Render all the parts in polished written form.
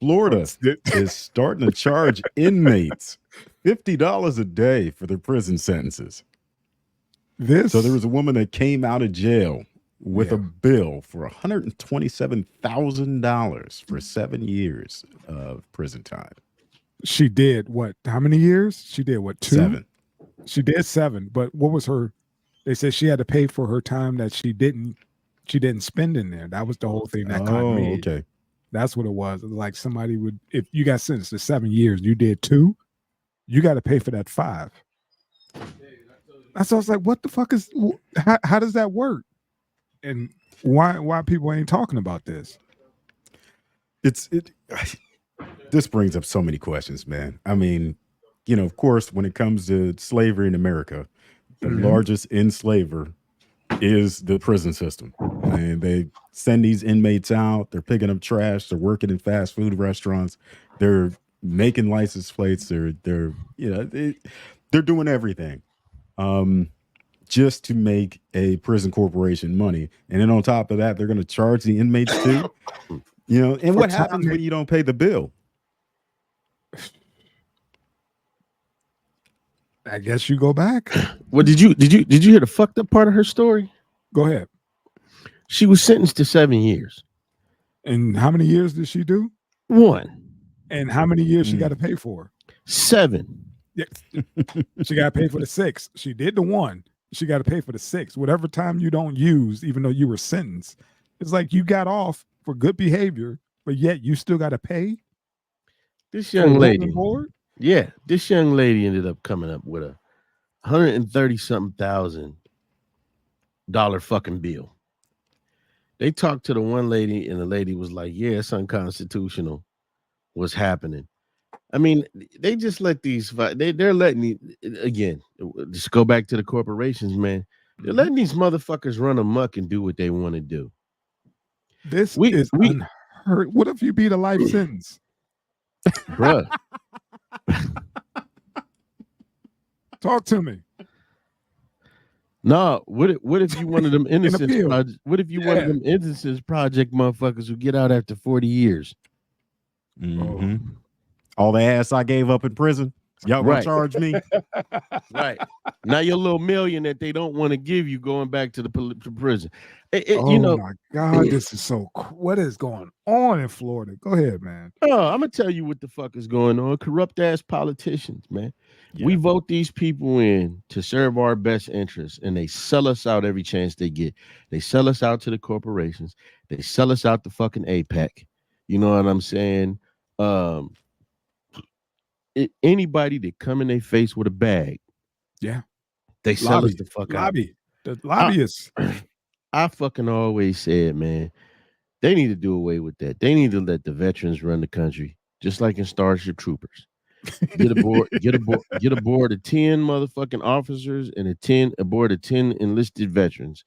Florida is starting to charge inmates $50 a day for their prison sentences. So there was a woman that came out of jail with a bill for $127,000 for 7 years of prison time. She did what? How many years? She did what? 2? 7. She did 7. But what was her? They said she had to pay for her time that she didn't spend in there. That was the whole thing that caught me. Okay. That's what it was. It was like somebody would, if you got sentenced to 7 years, you did 2, you got to pay for that 5. So I was like, what the fuck is? How does that work? And why people ain't talking about this? This brings up so many questions, man. I mean, of course, when it comes to slavery in America, the largest enslaver is the prison system. And they send these inmates out, they're picking up trash, they're working in fast food restaurants, they're making license plates, they're doing everything just to make a prison corporation money. And then on top of that, they're going to charge the inmates too. And what happens when you don't pay the bill? I guess you go back. Well, did you hear the fucked up part of her story? Go ahead. She was sentenced to 7 years. And how many years did she do? 1. And how many years she got to pay for? 7. Yeah. She got to pay for the 6. She did the 1. She got to pay for the 6. Whatever time you don't use, even though you were sentenced, it's like you got off for good behavior, but yet you still got to pay. This young lady, this young lady ended up coming up with a $130,000 fucking bill. They talked to the one lady, and the lady was like, "Yeah, it's unconstitutional. What's happening?" I mean, they just let these. They're letting again. Just go back to the corporations, man. They're letting these motherfuckers run amok and do what they want to do. This is unheard. What if you beat a life sentence, bruh? Talk to me. No, what if you one of them innocence what if you one of them innocence project motherfuckers who get out after 40 years? Mm-hmm. All the ass I gave up in prison, y'all gonna charge me? Right. Now your little million that they don't want to give you going back to the prison. My God, this is so. What is going on in Florida? Go ahead, man. Oh, I'm gonna tell you what the fuck is going on. Corrupt ass politicians, man. Yeah. We vote these people in to serve our best interests, and they sell us out every chance they get. They sell us out to the corporations. They sell us out to fucking APEC. You know what I'm saying? Anybody that come in their face with a bag, they sell us the fuck out. The lobbyists. I fucking always said, man, they need to do away with that. They need to let the veterans run the country, just like in Starship Troopers. Get aboard of 10 motherfucking officers and aboard of 10 enlisted veterans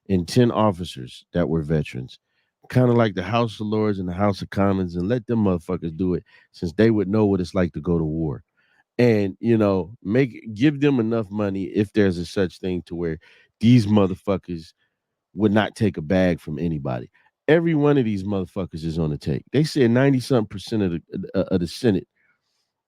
and 10 officers that were veterans. Kind of like the House of Lords and the House of Commons, and let them motherfuckers do it, since they would know what it's like to go to war. And give them enough money, if there's a such thing, to where these motherfuckers would not take a bag from anybody. Every one of these motherfuckers is on the take. They said 90-something% of the Senate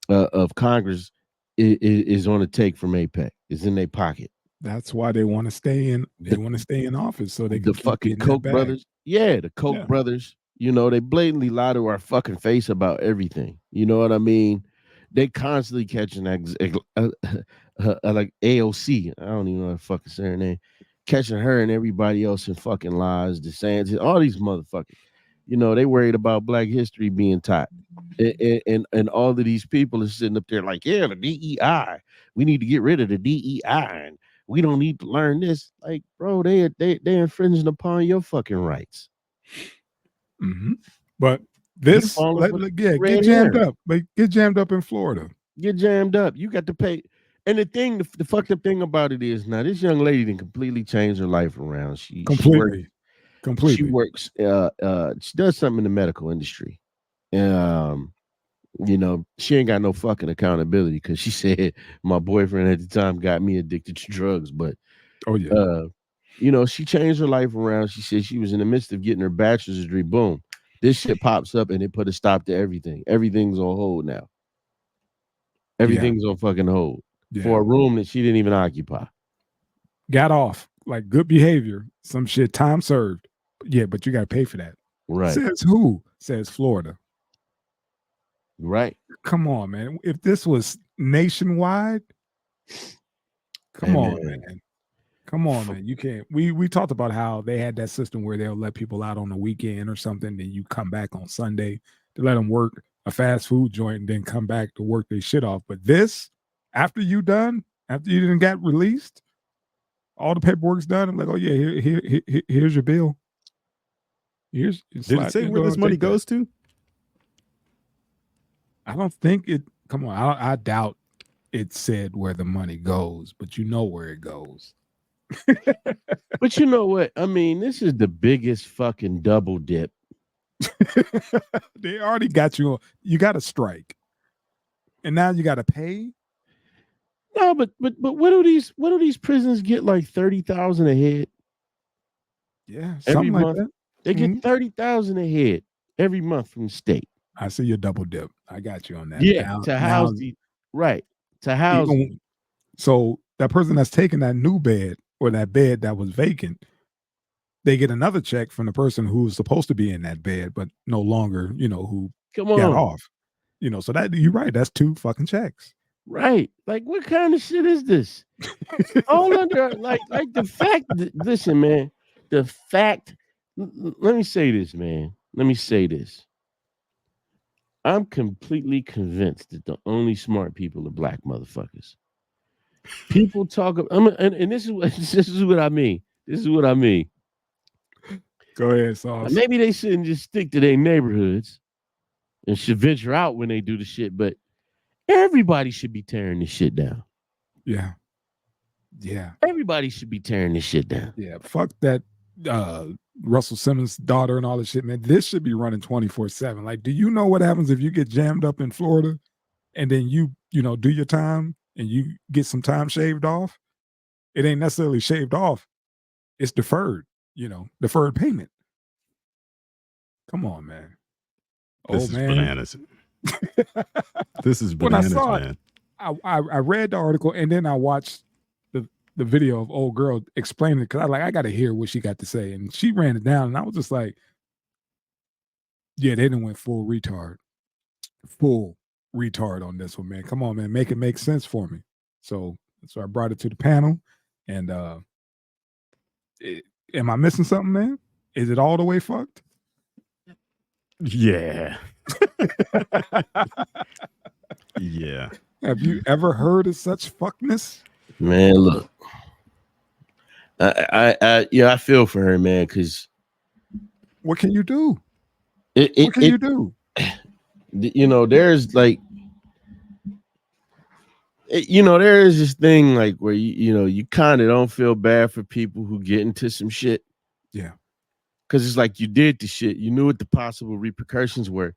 of Congress is on the take from APEC. Is in their pocket. That's why they want to stay in. They want to stay in office so they can the fucking Koch brothers. Yeah, the Koch brothers. They blatantly lie to our fucking face about everything. You know what I mean? They constantly catching like AOC. I don't even know how to fucking say her name. Catching her and everybody else in fucking lies. DeSantis, all these motherfuckers. They worried about Black history being taught. And all of these people are sitting up there like, yeah, the DEI. We need to get rid of the DEI. And we don't need to learn this. Like, bro, they infringing upon your fucking rights. Mm-hmm. But this, get jammed up. But get jammed up in Florida. Get jammed up. You got to pay. And the fucked up thing about it is, now this young lady didn't completely change her life around. She works. She does something in the medical industry. She ain't got no fucking accountability, because she said my boyfriend at the time got me addicted to drugs. But she changed her life around. She said she was in the midst of getting her bachelor's degree. Boom, This shit pops up and they put a stop to everything. Everything's on hold now. Everything's on fucking hold for a room that she didn't even occupy. Got off like good behavior. Some shit time served. Yeah, but you got to pay for that. Right. Says who? Says Florida. Right. Come on, man. If this was nationwide, come on, man. Come on, man. You can't. We talked about how they had that system where they'll let people out on the weekend or something, then you come back on Sunday to let them work a fast food joint and then come back to work their shit off. But this, after you didn't get released, all the paperwork's done. I'm like, oh yeah, here's your bill. Did it say where this money goes to? I don't think it. Come on, I doubt it said where the money goes, but you know where it goes. But you know what? I mean, this is the biggest fucking double dip. They already got you. You got a strike, and now you got to pay. No, but what do these prisons get like 30,000 a head? Yeah, every something like month. that. They get 30,000 a head every month from the state. I see your double dip. I got you on that. Yeah, to house the right to house. So that person that's taking that new bed or that bed that was vacant, they get another check from the person who's supposed to be in that bed, but no longer, who got off. So that you're right. That's 2 fucking checks. Right. Like, what kind of shit is this? All under like the fact. Listen, man. The fact. Let me say this, man. Let me say this. I'm completely convinced that the only smart people are black motherfuckers. People talk and this is what I mean. This is what I mean. Go ahead, Sauce. Maybe they shouldn't just stick to their neighborhoods and should venture out when they do the shit, but everybody should be tearing this shit down. Yeah. Yeah. Everybody should be tearing this shit down. Yeah. Fuck that Russell Simmons' daughter and all this shit, man. This should be running 24/7. Like, do you know what happens if you get jammed up in Florida and then you do your time and you get some time shaved off? It ain't necessarily shaved off. It's deferred, deferred payment. Come on, man. This is bananas. This is bananas, when I saw man. I read the article and then I watched the video of old girl explaining it because I got to hear what she got to say, and she ran it down, and I was just like, yeah, they didn't went full retard on this one, man. Come on, man, make it make sense for me. So I brought it to the panel, and am I missing something, man? Is it all the way fucked? Yeah. Yeah. Have you ever heard of such fuckness? Man, look. I feel for her, man, because what can you do? What can you do? There's like there is this thing like where you kind of don't feel bad for people who get into some shit. Yeah. Because it's like you did the shit. You knew what the possible repercussions were.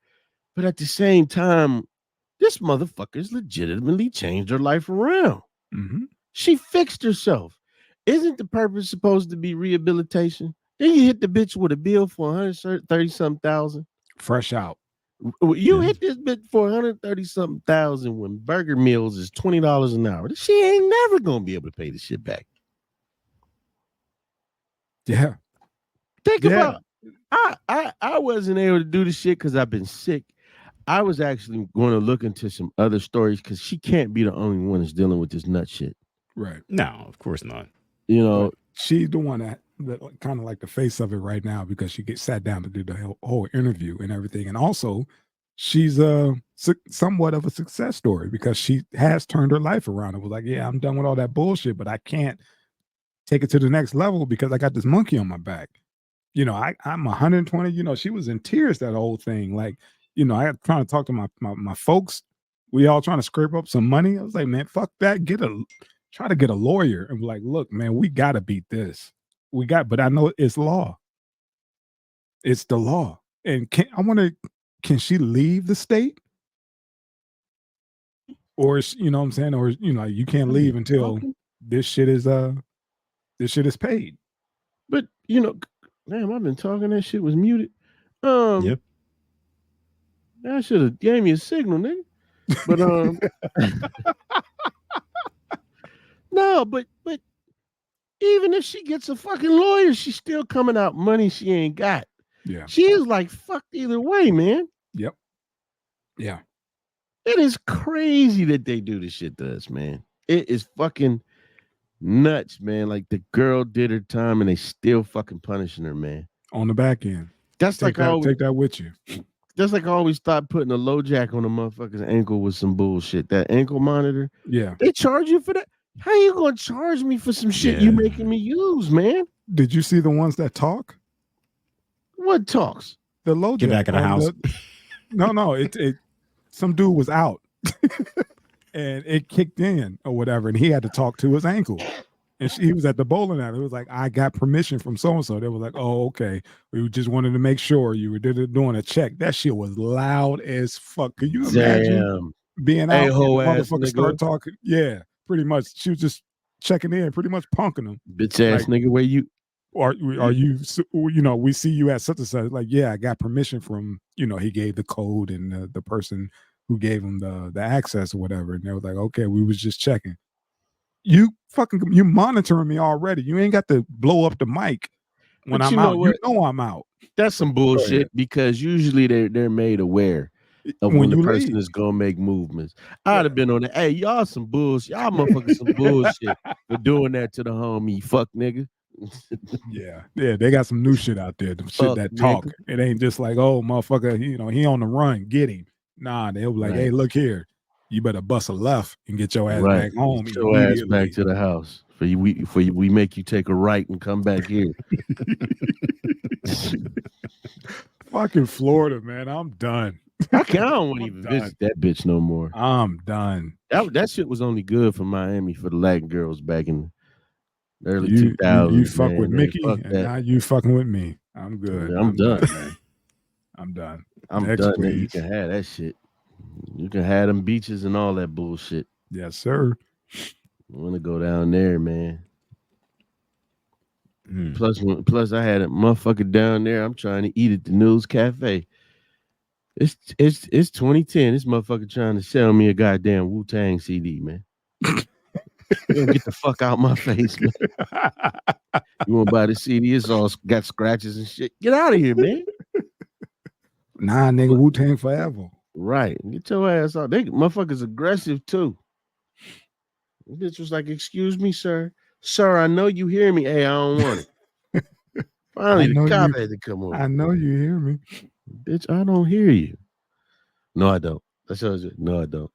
But at the same time, this motherfucker's legitimately changed her life around. Mm-hmm. She fixed herself. Isn't the purpose supposed to be rehabilitation? Then you hit the bitch with a bill for 130-something thousand. Fresh out. You hit this bitch for 130-something thousand when burger meals is $20 an hour. She ain't never gonna be able to pay the shit back. Yeah. Think about I wasn't able to do the shit because I've been sick. I was actually going to look into some other stories because she can't be the only one that's dealing with this nut shit. Right. No, of course not. But she's the one that kind of like the face of it right now because she gets sat down to do the whole interview and everything. And also, she's somewhat of a success story because she has turned her life around. It was like, yeah, I'm done with all that bullshit, but I can't take it to the next level because I got this monkey on my back. I'm 120. She was in tears that whole thing. Like, I got trying to talk to my folks. We all trying to scrape up some money. I was like, man, fuck that. Try to get a lawyer and be like, look, man, we got to beat this. But I know it's law. It's the law. And can she leave the state? Or you know what I'm saying? Or you can't leave until this shit is paid. But damn, I've been talking. That shit was muted. Yep. That should have gave me a signal, nigga. But no, but even if she gets a fucking lawyer, she's still coming out money she ain't got. Yeah. She is like fucked either way, man. Yep. Yeah. It is crazy that they do this shit to us, man. It is fucking nuts, man. Like the girl did her time and they still fucking punishing her, man. On the back end. That's Take like that, take that with you. That's like I always thought putting a low jack on a motherfucker's ankle was some bullshit. That ankle monitor, Yeah. they charge you for that. How you gonna charge me for some shit you making me use, man? Did you see the ones that talk? What talks? The low Get jack back in the on house. No, it some dude was out and it kicked in or whatever, and he had to talk to his ankle. And he was at the bowling alley. It was like, I got permission from so and so. They were like, oh, okay. We just wanted to make sure you were doing a check. That shit was loud as fuck. Could you imagine being out and the A-hole ass motherfucker nigga. start talking? Yeah, pretty much. She was just checking in, pretty much punking him. Bitch ass Like, nigga, where you? Are you, you know, we see you at such and such. Like, yeah, I got permission from, you know, he gave the code and the person who gave him the access or whatever. And they were like, okay, we was just checking. You monitoring me already. You ain't got to blow up the mic when But I'm you know out. what? You know I'm out. That's some bullshit because usually they're made aware of when the you person leave. is gonna make movements. I'd have been on it. Hey, y'all some bullshit. Y'all motherfuckers some bullshit for doing that to the homie. Fuck nigga. Yeah, they got some new shit out there. The shit Fuck, that nigga. talk. It ain't just like, oh, motherfucker, you know, he on the run, get him. Nah, they'll be like, hey, Right. look here, you better bust a left and get your ass Right. back home Get your ass immediately. back to the house. We make you take a right and come back here. Fucking Florida, man, I'm done. I don't want to I'm even done. visit that bitch no more. I'm done. That shit was only good for Miami for the Latin girls back in the early You 2000s. fuck with man. Mickey, Fuck and that. now you fucking with me. I'm good. I'm done. man. I'm done. I'm Next, done. Man. You please. can have that shit. You can have them beaches and all that bullshit. Yes, sir. I want to go down there, man. Mm. Plus, I had a motherfucker down there. I'm trying to eat at the News Cafe. It's 2010. This motherfucker trying to sell me a goddamn Wu-Tang CD, man. You don't get the fuck out my face, man. You want to buy the CD? It's all got scratches and shit. Get out of here, man. Nah, nigga, Wu-Tang forever. Right. Get your ass out. They motherfuckers aggressive too. This bitch was like, excuse me, sir. Sir, I know you hear me. Hey, I don't want it. Finally, the cop had to come over. I know you hear me. Bitch, I don't hear you. No, I don't. I told you. No, I don't.